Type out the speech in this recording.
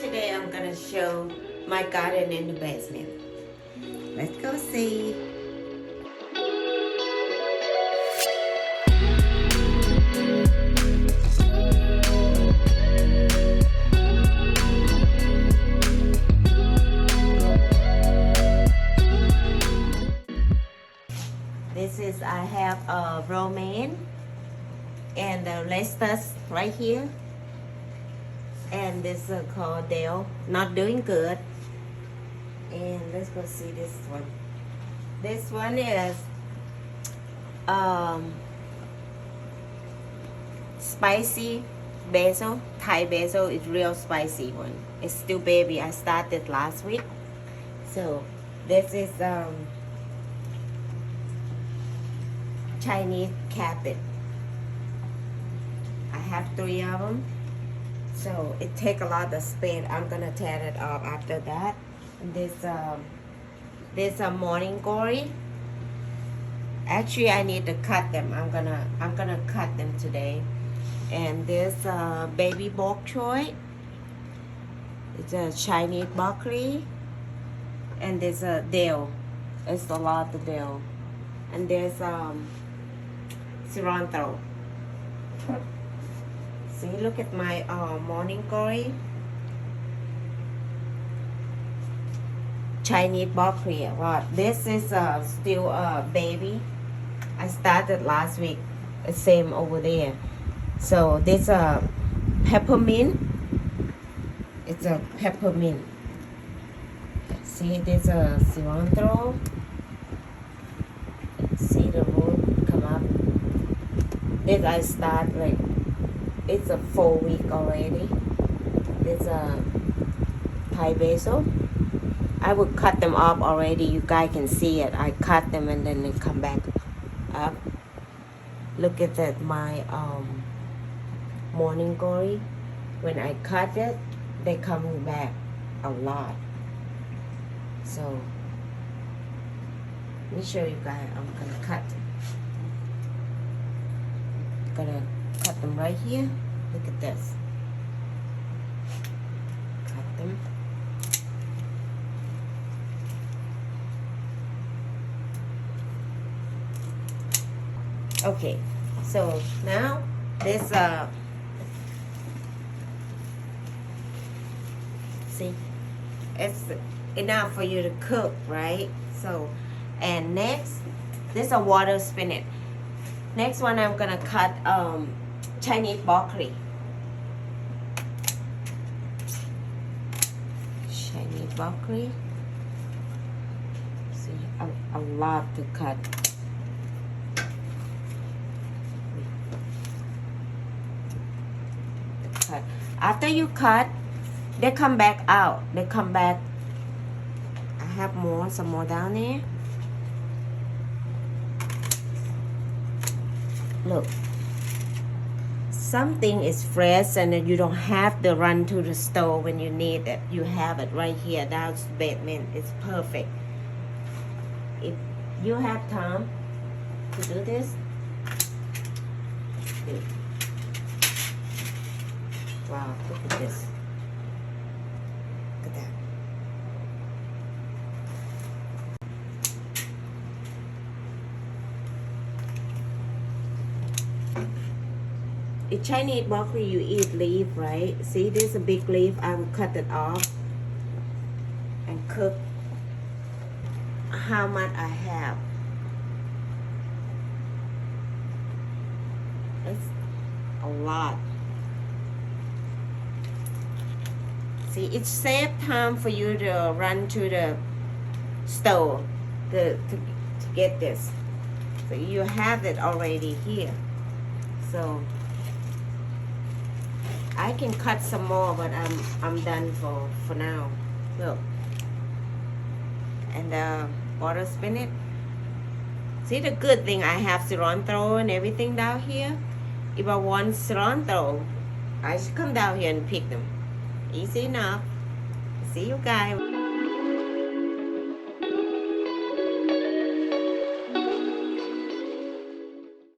Today I'm gonna show my garden in the basement. Let's go see. This is, I have a romaine and the lettuce right here. And this is called Dill, not doing good. And let's go see this one. This one is spicy basil, Thai basil. It's real spicy one. It's still baby. I started last week. So this is Chinese cabbage. I have 3 of them. So it take a lot of space. I'm gonna tear it off after that. This morning glory. Actually, I need to cut them. I'm gonna cut them today. And this baby Bok Choy. It's a Chinese broccoli. And there's a Dill. It's a lot of Dill. And there's Cilantro. See, look at my morning glory. Chinese broccoli. Right. This is still a baby. I started last week. Same over there. So this peppermint. It's a peppermint. See, there's a cilantro. See the root come up. This I start like. It's a 4 week already. There's a Thai basil. I would cut them off already. You guys can see it. I cut them and then they come back up. Look at that, my morning glory. When I cut it, they come back a lot. So let me show you guys. I'm gonna cut. Gonna cut them right here. Look at this. Cut them. Okay, so now this see, it's enough for you to cook, right? So, and next, this is a water spinach. Next one, I'm gonna cut Chinese broccoli. Chinese broccoli. See, a lot to cut. After you cut, they come back out. They come back. I have more, some more down there. Look. Something is fresh and then you don't have to run to the store when you need it. You have it right here. That's basement. It's perfect. If you have time to do this, wow, look at this. Look at that. In Chinese broccoli, you eat leaf, right? See, there's a big leaf. I will cut it off and cook how much I have. It's a lot. See, it saves time for you to run to the store to get this. So you have it already here. So I can cut some more, but I'm done for now. Look. And the water spinach. See, the good thing, I have cilantro and everything down here. If I want cilantro, I should come down here and pick them. Easy enough. See you guys.